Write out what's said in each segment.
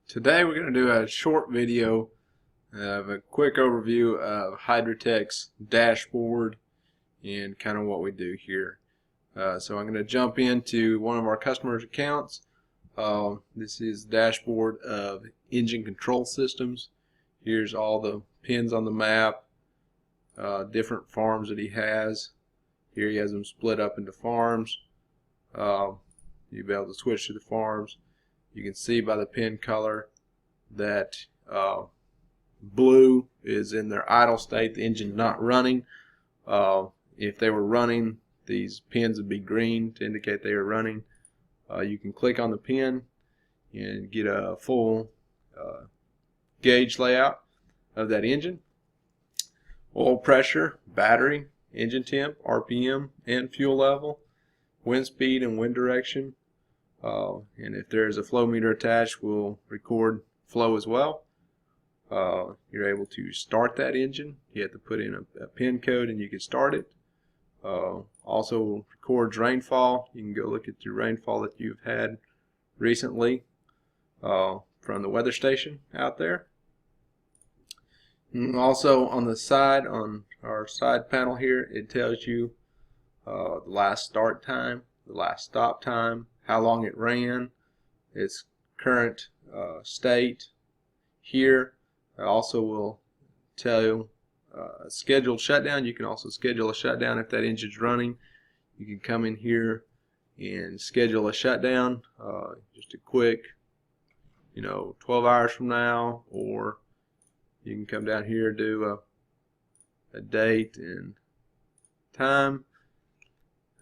Today we're going to do a short video of a quick overview of Hydrotech's dashboard and kind of what we do here. So I'm going to jump into one of our customers' accounts. This is the dashboard of engine control systems. Here's all the pins on the map, different farms that he has. Here he has them split up into farms. You'll be able to switch to the farms. You can see by the pin color that blue is in their idle state, the engine not running. If they were running, these pins would be green to indicate they are running. You can click on the pin and get a full gauge layout of that engine. Oil pressure, battery, engine temp, RPM, and fuel level, wind speed and wind direction. And if there's a flow meter attached, we'll record flow as well. You're able to start that engine. You have to put in a pin code and you can start it. Also records rainfall. You can go look at your rainfall that you've had recently from the weather station out there. And also on the side, on our side panel here, it tells you the last start time, the last stop time, how long it ran, its current state here. I also will tell you a scheduled shutdown. You can also schedule a shutdown if that engine's running. You can come in here and schedule a shutdown, just a quick, 12 hours from now, or you can come down here, do a date and time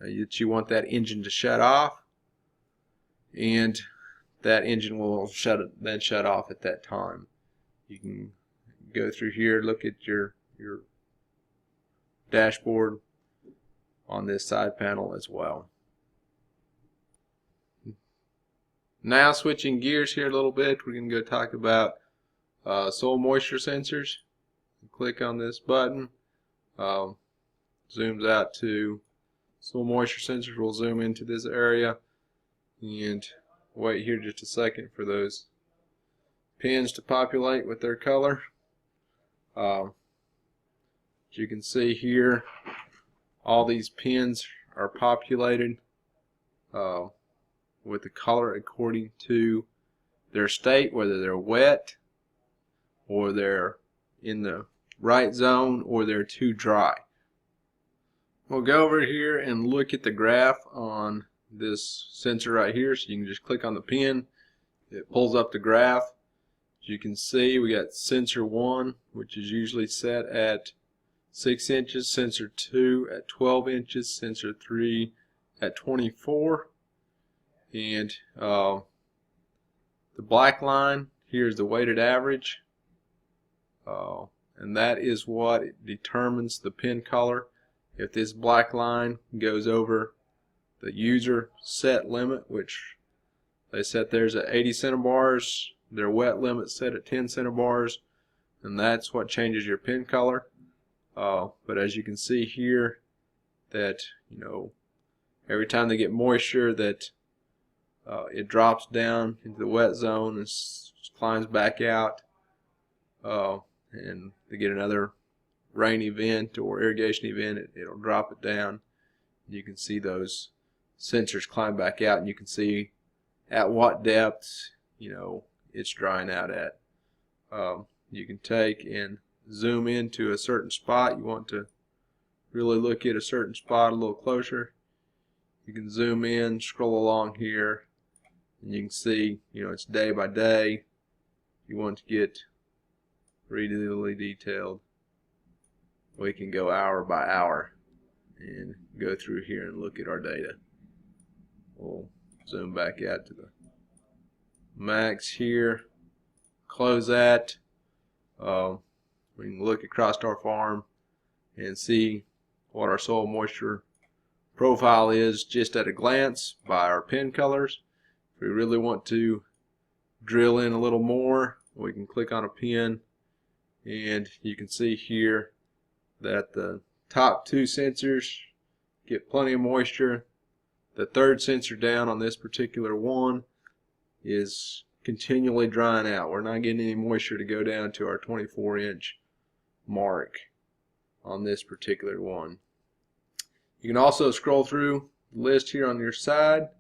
that you want that engine to shut off, and that engine will shut off at that time. You can go through here, look at your dashboard on this side panel as well. Now switching gears here a little bit, we're going to go talk about soil moisture sensors. Click on this button, zooms out to soil moisture sensors. We'll zoom into this area and wait here just a second for those pins to populate with their color. As you can see here, all these pins are populated with the color according to their state, whether they're wet or they're in the right zone or they're too dry. We'll go over here and look at the graph on this sensor right here. So you can just click on the pin, it pulls up the graph. As you can see, we got sensor 1, which is usually set at 6 inches, sensor 2 at 12 inches, sensor 3 at 24, and the black line here is the weighted average, and that is what determines the pin color. If this black line goes over the user set limit, which they set theirs at 80 centibars, their wet limit set at 10 centibars, and that's what changes your pin color. But as you can see here, that every time they get moisture, that it drops down into the wet zone and climbs back out, and they get another rain event or irrigation event, it'll drop it down. You can see those sensors climb back out, and you can see at what depth it's drying out at. You can take and zoom into a certain spot. You want to really look at a certain spot a little closer. You can zoom in, scroll along here, and you can see it's day by day. You want to get really detailed, we can go hour by hour and go through here and look at our data. We'll zoom back out to the max here, close that. We can look across our farm and see what our soil moisture profile is just at a glance by our pin colors. If we really want to drill in a little more, we can click on a pin, and you can see here that the top 2 sensors get plenty of moisture. The third sensor down on this particular one is continually drying out. We're not getting any moisture to go down to our 24-inch mark on this particular one. You can also scroll through the list here on your side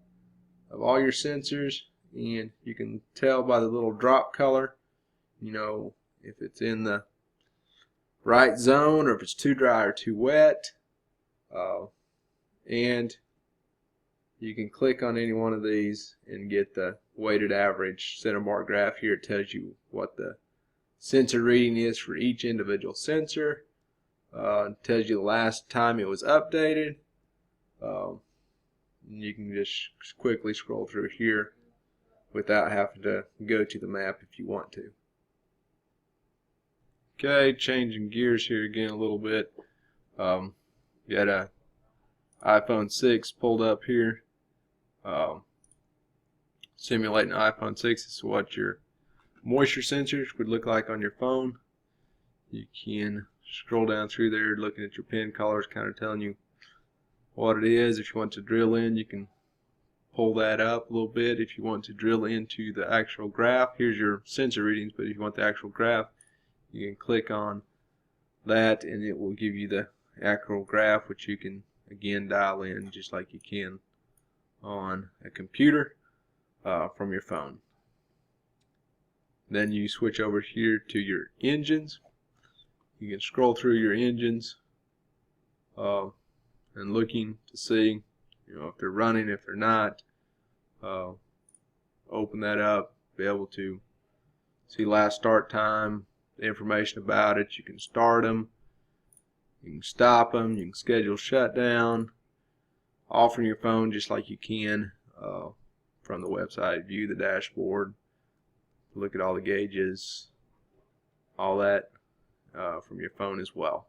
of all your sensors, and you can tell by the little drop color, you know, if it's in the right zone or if it's too dry or too wet. And you can click on any one of these and get the weighted average center mark graph. Here it tells you what the sensor reading is for each individual sensor. It tells you the last time it was updated. You can just quickly scroll through here without having to go to the map if you want to. Okay, changing gears here again a little bit. You got a iPhone 6 pulled up here. Simulating iPhone 6 is what your moisture sensors would look like on your phone. You can scroll down through there looking at your pin colors, kind of telling you what it is. If you want to drill in, you can pull that up a little bit. If you want to drill into the actual graph, here's your sensor readings, but if you want the actual graph, you can click on that and it will give you the actual graph, which you can again dial in just like you can on a computer from your phone. Then you switch over here to your engines. You can scroll through your engines and looking to see, you know, if they're running, if they're not. Open that up, be able to see last start time, the information about it. You can start them, you can stop them, you can schedule shutdown, all from your phone just like you can from the website. View the dashboard, look at all the gauges, all that from your phone as well.